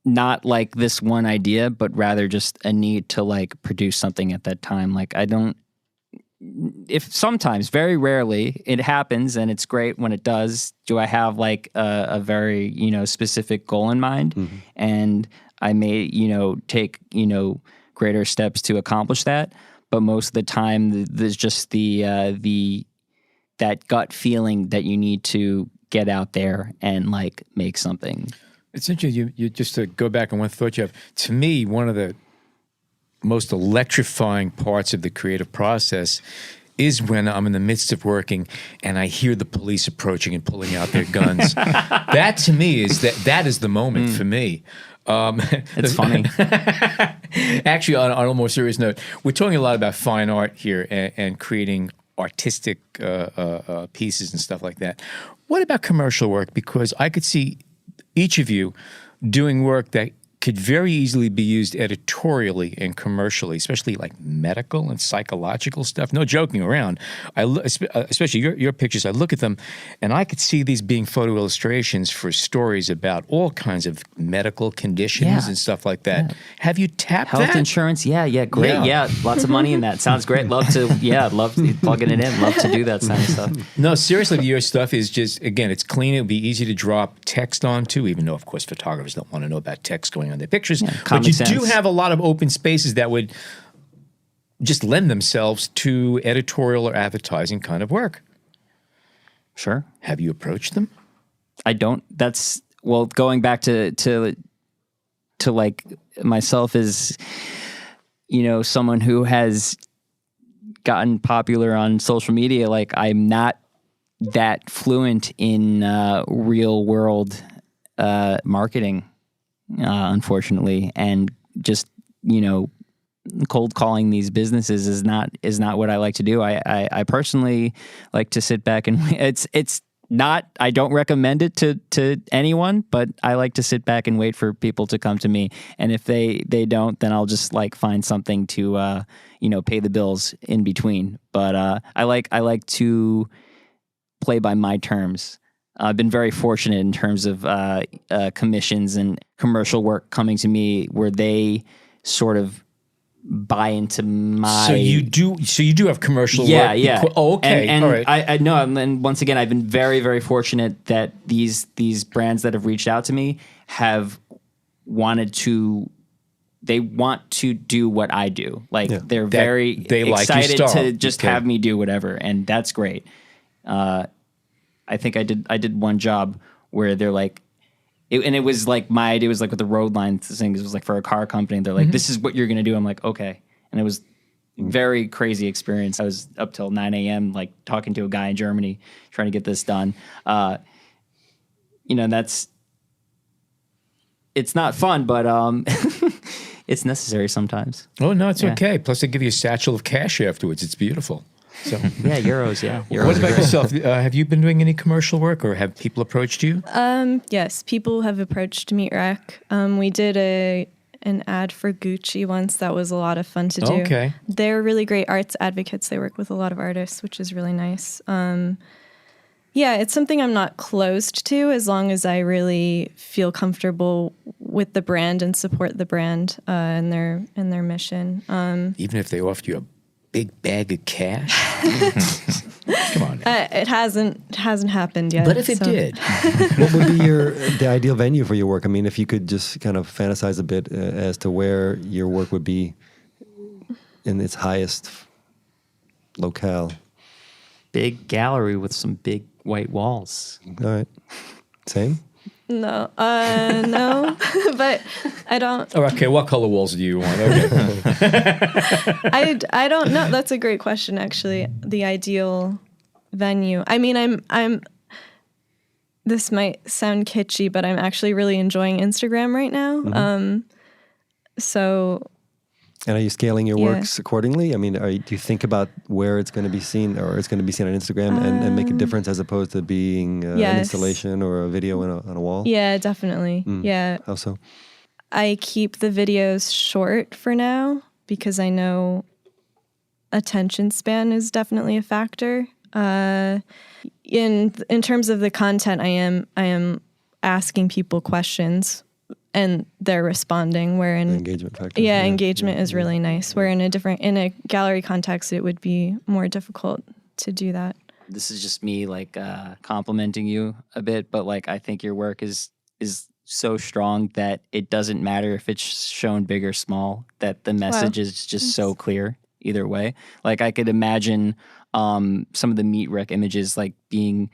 not like this one idea, but rather just a need to like produce something at that time. Like if sometimes, very rarely, it happens and it's great when it does, do I have like a very, specific goal in mind? Mm-hmm. And I may, take, greater steps to accomplish that. But most of the time, there's just that gut feeling that you need to get out there and like make something. It's interesting. You just to go back on one thought you have. To me, one of the most electrifying parts of the creative process is when I'm in the midst of working and I hear the police approaching and pulling out their guns. That to me is that is the moment for me. It's funny. Actually, on a more serious note, we're talking a lot about fine art here and creating artistic pieces and stuff like that. What about commercial work? Because I could see each of you doing work that could very easily be used editorially and commercially, especially like medical and psychological stuff. No joking around. Especially your pictures, I look at them and I could see these being photo illustrations for stories about all kinds of medical conditions and stuff like that. Yeah. Have you tapped health that? Insurance? Yeah, great. Yeah, lots of money in that. Sounds great. Love plugging it in. Love to do that kind of stuff. No, seriously, your stuff is just, again, it's clean. It would be easy to drop text onto, even though, of course, photographers don't want to know about text going on their pictures. Yeah, but you do have a lot of open spaces that would just lend themselves to editorial or advertising kind of work. Sure. Have you approached them? I don't. That's, well, going back to like myself as, someone who has gotten popular on social media, like I'm not that fluent in real world marketing. Unfortunately, and just cold calling these businesses is not what I like to do. I personally like to sit back and it's not. I don't recommend it to anyone, but I like to sit back and wait for people to come to me. And if they don't, then I'll just like find something to pay the bills in between. But I like to play by my terms. I've been very fortunate in terms of commissions and commercial work coming to me where they sort of buy into my... So you do have commercial work? Yeah. Oh, okay. And all right. I know, and once again, I've been very, very fortunate that these brands that have reached out to me have wanted to... They want to do what I do. Like they're very excited to just have me do whatever, and that's great. I think I did one job where they're like, and it was like my idea was like with the road line thing. It was like for a car company. And they're like, this is what you're going to do. I'm like, okay. And it was very crazy experience. I was up till 9 a.m. like talking to a guy in Germany trying to get this done. It's not fun, but it's necessary sometimes. Oh, no, it's okay. Plus they give you a satchel of cash afterwards. It's beautiful. So euros. What about yourself? Have you been doing any commercial work, or have people approached you? Yes, people have approached meatwreck. We did an ad for Gucci once. That was a lot of fun to do. Okay. They're really great arts advocates. They work with a lot of artists, which is really nice. It's something I'm not closed to as long as I really feel comfortable with the brand and support the brand and their mission. Even if they offered you a big bag of cash? Come on. It hasn't happened yet. But if it did, what would be the ideal venue for your work? I mean, if you could just kind of fantasize a bit as to where your work would be in its highest locale. Big gallery with some big white walls. All right. Same? No, but I don't. Oh, okay, what color walls do you want? Okay. I don't know. That's a great question, actually. The ideal venue. I mean, I'm. This might sound kitschy, but I'm actually really enjoying Instagram right now. Mm-hmm. So And are you scaling your works accordingly? I mean, do you think about where it's going to be seen, or it's going to be seen on Instagram and make a difference as opposed to being an installation or a video on a wall? Yeah, definitely. Yeah. How so? I keep the videos short for now because I know attention span is definitely a factor. In terms of the content, I am asking people questions and they're responding. Where in engagement factor. Engagement is really nice. Where in a gallery context, it would be more difficult to do that. This is just me like complimenting you a bit, but like I think your work is so strong that it doesn't matter if it's shown big or small, that the message is just so clear either way. Like I could imagine some of the meatwreck images like being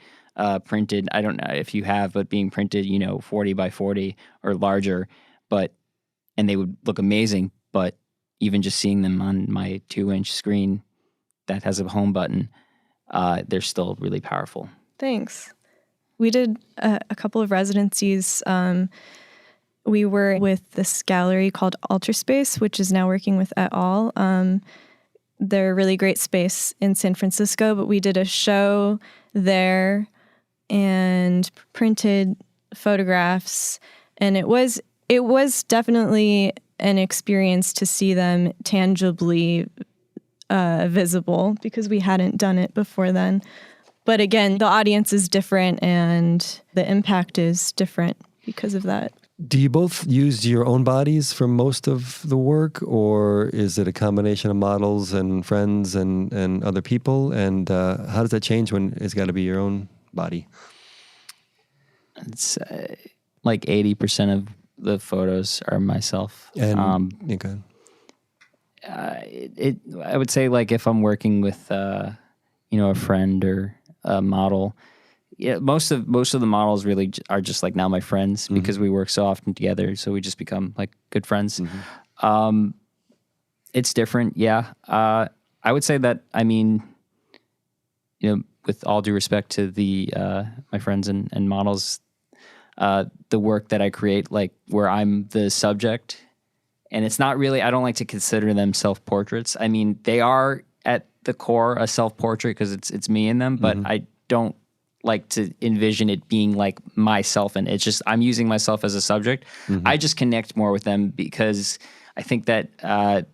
printed, I don't know if you have, but being printed, 40 by 40 or larger, and they would look amazing. But even just seeing them on my 2-inch screen that has a home button, they're still really powerful. Thanks. We did a couple of residencies. We were with this gallery called Alterspace, which is now working with et al. They're a really great space in San Francisco, but we did a show there and printed photographs, and it was definitely an experience to see them tangibly visible because we hadn't done it before then. But again, the audience is different and the impact is different because of that. Do you both use your own bodies for most of the work, or is it a combination of models and friends and other people? And how does that change when it's got to be your own body? It's like 80% of the photos are myself. And I would say like if I'm working with a friend or a model, most of the models really are just like now my friends because we work so often together, so we just become like good friends. It's different, I would say that, I mean, with all due respect to the my friends and models, the work that I create, like where I'm the subject, and it's not really, I don't like to consider them self-portraits. I mean, they are at the core a self-portrait because it's me in them, but I don't like to envision it being like myself, and it's just I'm using myself as a subject. I just connect more with them because I think that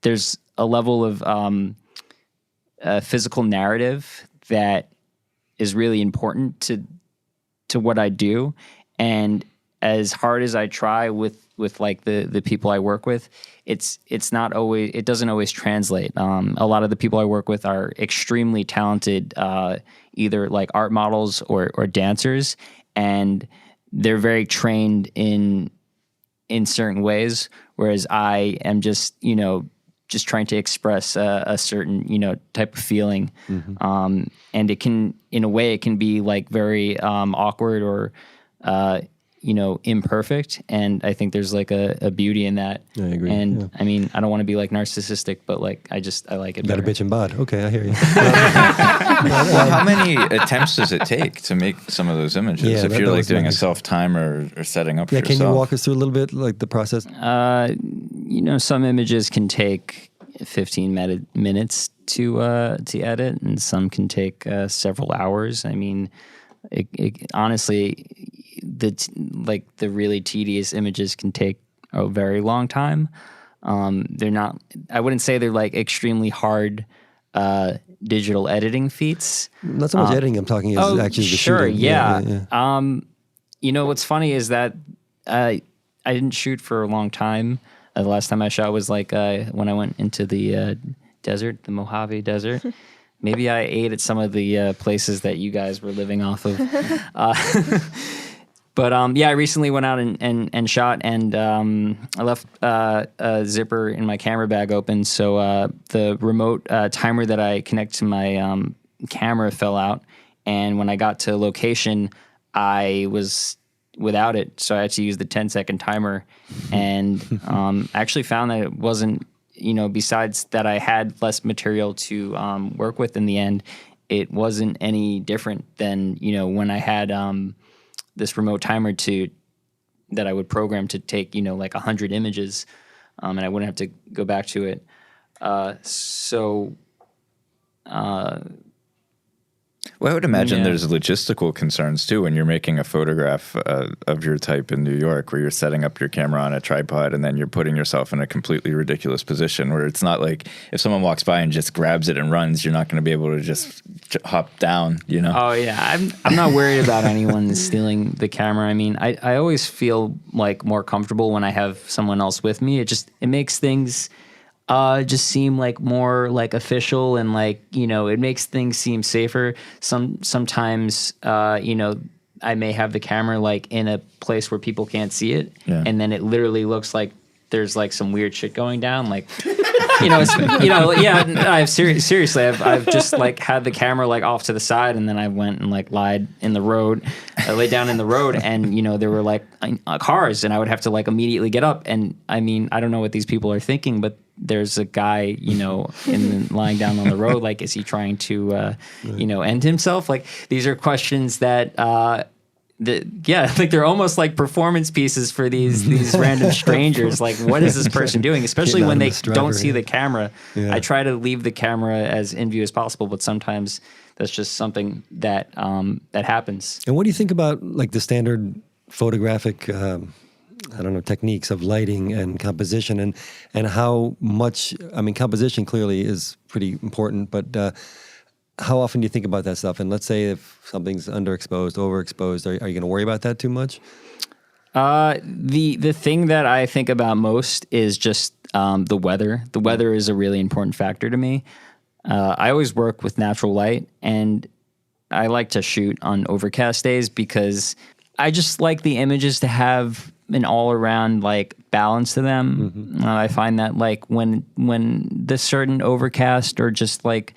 there's a level of physical narrative that is really important to what I do, and as hard as I try with like the people I work with, it doesn't always translate. A lot of the people I work with are extremely talented, either like art models or dancers, and they're very trained in certain ways, whereas I am just trying to express a certain type of feeling, and it can, in a way, it can be like very awkward or imperfect, and I think there's like a beauty in that. I agree. And I mean, I don't want to be like narcissistic, but like I like it. You got a bitch and bod. Okay, I hear you. Well, how many attempts does it take to make some of those images? Yeah, if that you're like was doing my a self-timer or setting up for can yourself. you walk us through a little bit, like the process? Some images can take 15 minutes to edit, and some can take several hours. I mean, it honestly, the really tedious images can take a very long time. They're not, I wouldn't say they're like extremely hard digital editing feats. Not so much editing, I'm talking is actually the shooting. Yeah. What's funny is that I didn't shoot for a long time. The last time I shot was like when I went into the desert, the Mojave Desert. Maybe I ate at some of the places that you guys were living off of. But I recently went out and shot, and I left a zipper in my camera bag open, so the remote timer that I connect to my camera fell out, and when I got to location, I was without it, so I had to use the 10-second timer, and I actually found that it wasn't, besides that I had less material to work with in the end, it wasn't any different than, when I had this remote timer that I would program to take, like 100 images. and I wouldn't have to go back to it. Well, I would imagine Yeah. there's logistical concerns too when you're making a photograph of your type in New York, where you're setting up your camera on a tripod and then you're putting yourself in a completely ridiculous position where it's not like if someone walks by and just grabs it and runs, you're not going to be able to just hop down, you know? Oh yeah, I'm not worried about anyone stealing the camera. I mean, I always feel like more comfortable when I have someone else with me. It makes things just seem like more like official, and like, you know, it makes things seem safer. Sometimes you know, I may have the camera like in a place where people can't see it, and then it literally looks like there's like some weird shit going down, like seriously, I've just like had the camera like off to the side, and then I went and like laid down in the road, and you know, there were like cars, and I would have to like immediately get up, and I mean, I don't know what these people are thinking, but there's a guy, you know, lying down on the road, like, is he trying to you know, end himself? Like, these are questions that like they're almost like performance pieces for these random strangers. Like, what is this person doing? Especially when they don't see the camera. Yeah. I try to leave the camera as in view as possible, but sometimes that's just something that that happens. And what do you think about like the standard photographic techniques of lighting and composition, and how much, I mean, composition clearly is pretty important, but how often do you think about that stuff? And let's say if something's underexposed, overexposed, are you going to worry about that too much? The thing that I think about most is just the weather. The weather is a really important factor to me. I always work with natural light, and I like to shoot on overcast days because I just like the images to have an all-around like balance to them. Mm-hmm. I find that like when the certain overcast, or just like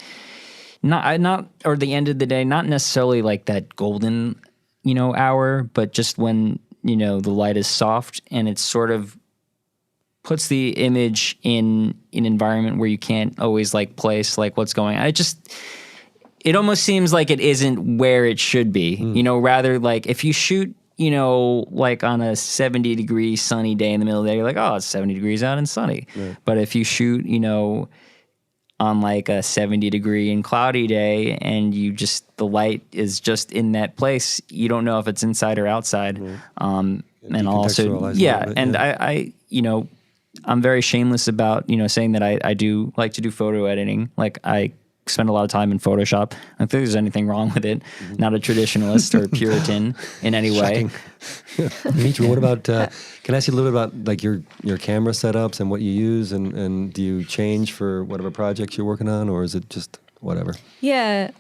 not or the end of the day, not necessarily like that golden, you know, hour, but just when, you know, the light is soft and it sort of puts the image in an environment where you can't always like place like what's going on. It almost seems like it isn't where it should be, you know, rather like if you shoot, you know, like on a 70-degree sunny day in the middle of the day, you're like, oh, it's 70 degrees out and sunny. Right. But if you shoot, you know, on like a 70-degree and cloudy day, and the light is just in that place, you don't know if it's inside or outside. And also, I you know, I'm very shameless about, you know, saying that I do like to do photo editing. Like, I spend a lot of time in Photoshop. I don't think there's anything wrong with it. Not a traditionalist or Puritan in any way. Mitra, what about, can I ask you a little bit about like your camera setups and what you use, and do you change for whatever projects you're working on, or is it just whatever? Yeah.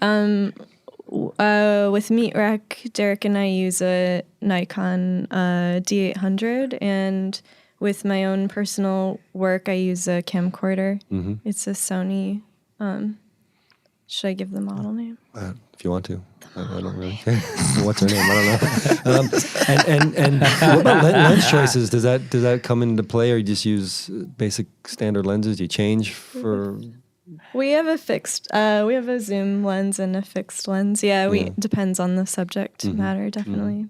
With meatwreck, Derek and I use a Nikon D800, and with my own personal work, I use a camcorder. Mm-hmm. It's a Sony. Should I give the model name? If you want to. I don't really care. What's her name? I don't know. And what about lens choices? Does that come into play, or you just use basic standard lenses? Do you change for? We have a fixed. We have a zoom lens and a fixed lens. Yeah, depends on the subject matter, definitely.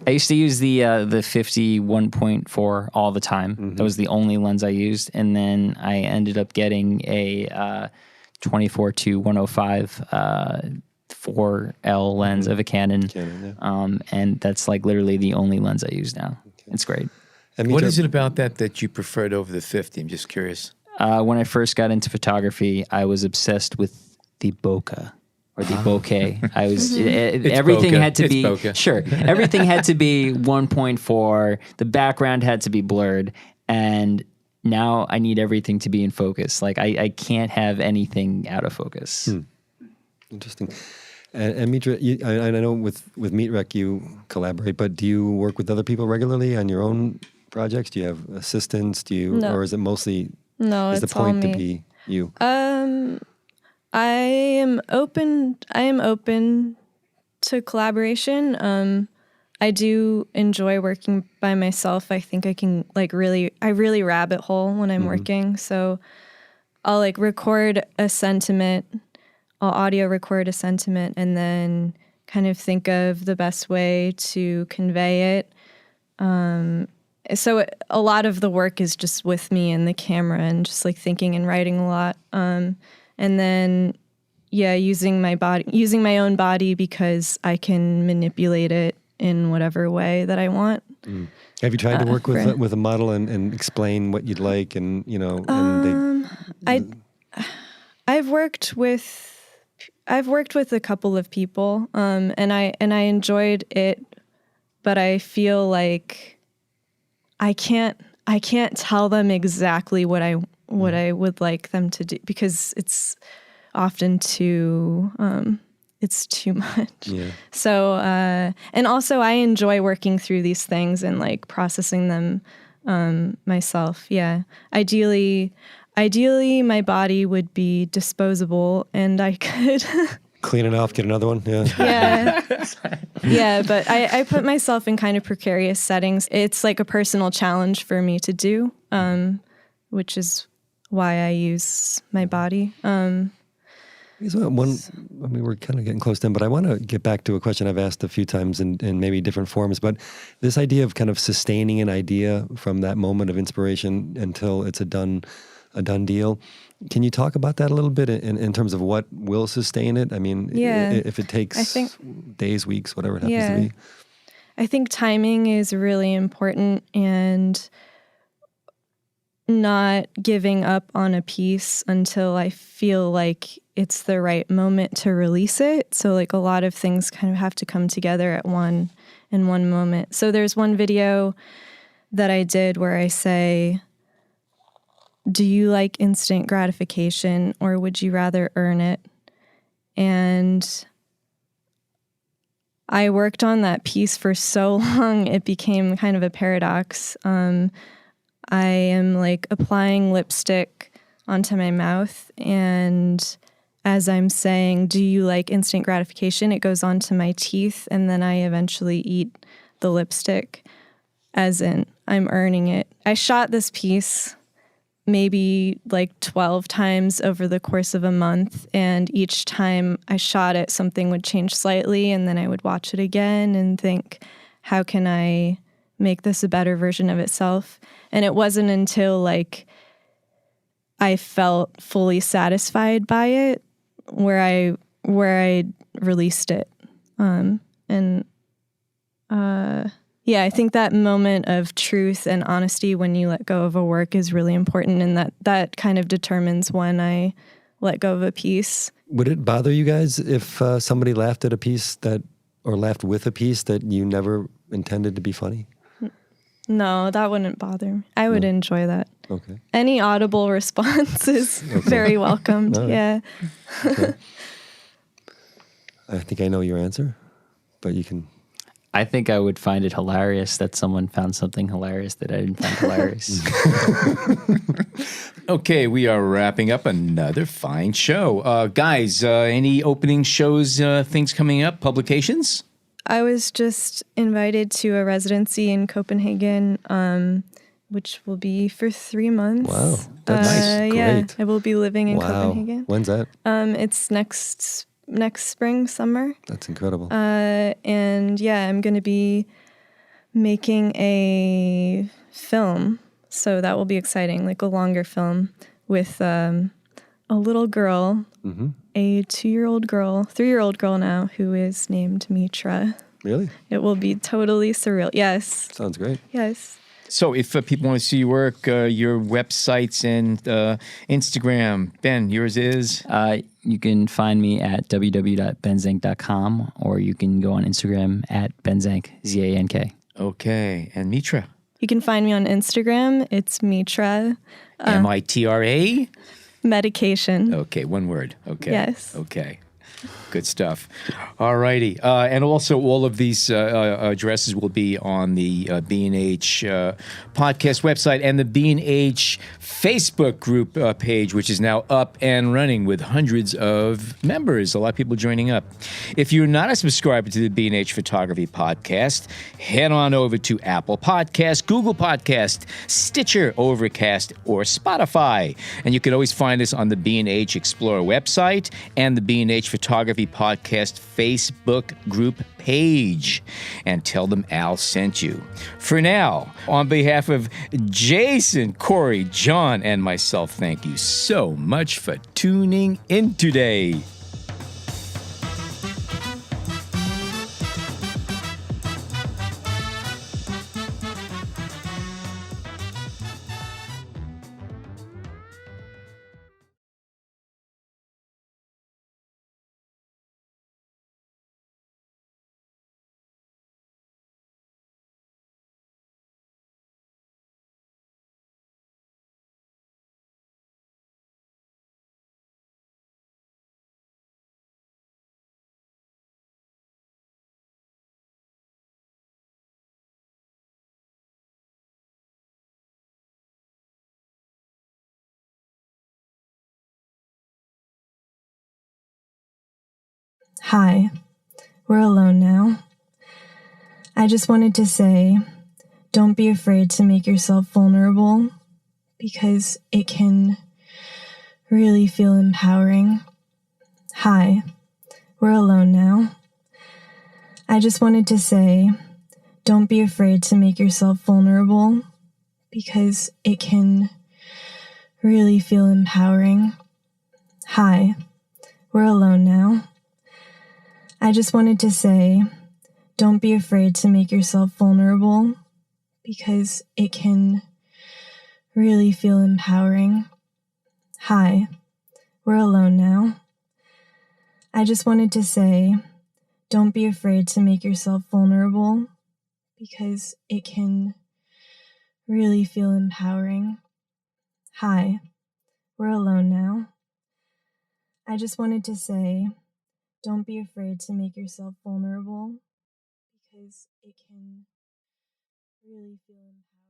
I used to use the 51.4 all the time. Mm-hmm. That was the only lens I used, and then I ended up getting a 24-105 4L lens of a Canon, and that's like literally the only lens I use now. Okay. It's great. What is it about that you preferred over the 50? I'm just curious. When I first got into photography, I was obsessed with the bokeh or the bokeh. I was everything bokeh. Had to be bokeh. Sure. Everything had to be 1.4. The background had to be blurred, and now I need everything to be in focus. Like I can't have anything out of focus. Interesting. And Mitra, I know with meatwreck you collaborate, but do you work with other people regularly on your own projects? Do you have assistants? Or is it mostly? No, is it's the point all me. To be you? I am open to collaboration. I do enjoy working by myself. I think I can I really rabbit hole when I'm working. So I'll like record a sentiment, I'll audio record a sentiment, and then kind of think of the best way to convey it. so a lot of the work is just with me and the camera and just like thinking and writing a lot. And then, using my own body because I can manipulate it in whatever way that I want. Have you tried to work with a model and explain what you'd like, and I've worked with a couple of people, and I enjoyed it, but I feel like I can't tell them exactly what I would like them to do, because it's often too much. Yeah. So and also I enjoy working through these things and like processing them myself. Yeah. Ideally my body would be disposable and I could clean it off, get another one. Yeah. Yeah. Yeah, but I put myself in kind of precarious settings. It's like a personal challenge for me to do, which is why I use my body. We're kind of getting close to them, but I want to get back to a question I've asked a few times in maybe different forms. But this idea of kind of sustaining an idea from that moment of inspiration until it's a done deal. Can you talk about that a little bit in terms of what will sustain it? I mean, if it takes days, weeks, whatever it happens to be. I think timing is really important, and not giving up on a piece until I feel like it's the right moment to release it. So like a lot of things kind of have to come together in one moment. So there's one video that I did where I say, do you like instant gratification or would you rather earn it? And I worked on that piece for so long, it became kind of a paradox. I am like applying lipstick onto my mouth, and as I'm saying, do you like instant gratification? It goes onto my teeth, and then I eventually eat the lipstick, as in I'm earning it. I shot this piece maybe like 12 times over the course of a month, and each time I shot it, something would change slightly, and then I would watch it again and think, how can I make this a better version of itself? And it wasn't until like I felt fully satisfied by it where I released it. I think that moment of truth and honesty when you let go of a work is really important, and that kind of determines when I let go of a piece. Would it bother you guys if somebody laughed at a piece or laughed with a piece that you never intended to be funny? No, that wouldn't bother me. I would enjoy that. Okay. Any audible response is very welcomed. Right. Yeah. Okay. I think I know your answer, but you can... I think I would find it hilarious that someone found something hilarious that I didn't find hilarious. Okay, we are wrapping up another fine show. Guys, any opening shows, things coming up, publications? I was just invited to a residency in Copenhagen, which will be for 3 months. Wow, that's nice. Great. Yeah, I will be living in Copenhagen. When's that? It's next spring, summer. That's incredible. And yeah, I'm going to be making a film, so that will be exciting, like a longer film with a little girl. Mm-hmm. A 2-year-old girl, 3-year-old girl now, who is named Mitra. Really? It will be totally surreal. Yes. Sounds great. Yes. So if people want to see your work, your websites and Instagram, Ben, yours is? You can find me at www.benzank.com, or you can go on Instagram at benzank, Zank. Okay. And Mitra? You can find me on Instagram. It's Mitra. Mitra? Medication. Okay, one word. Okay. Yes. Okay. Good stuff. All righty. And also all of these addresses will be on the B&H podcast website and the B&H Facebook group page, which is now up and running with hundreds of members. A lot of people joining up. If you're not a subscriber to the B&H Photography Podcast, head on over to Apple Podcasts, Google Podcasts, Stitcher, Overcast, or Spotify. And you can always find us on the B&H Explorer website and the B&H Photography Photography Podcast Facebook group page and tell them Al sent you. For now, on behalf of Jason, Cory, John, and myself, thank you so much for tuning in today. Hi, we're alone now. I just wanted to say, don't be afraid to make yourself vulnerable because it can really feel empowering. Hi, we're alone now. I just wanted to say, don't be afraid to make yourself vulnerable because it can really feel empowering. Hi, we're alone now. I just wanted to say, don't be afraid to make yourself vulnerable because it can really feel empowering. Hi, we're alone now. I just wanted to say, don't be afraid to make yourself vulnerable because it can really feel empowering. Hi, we're alone now. I just wanted to say, don't be afraid to make yourself vulnerable because it can really feel empowering.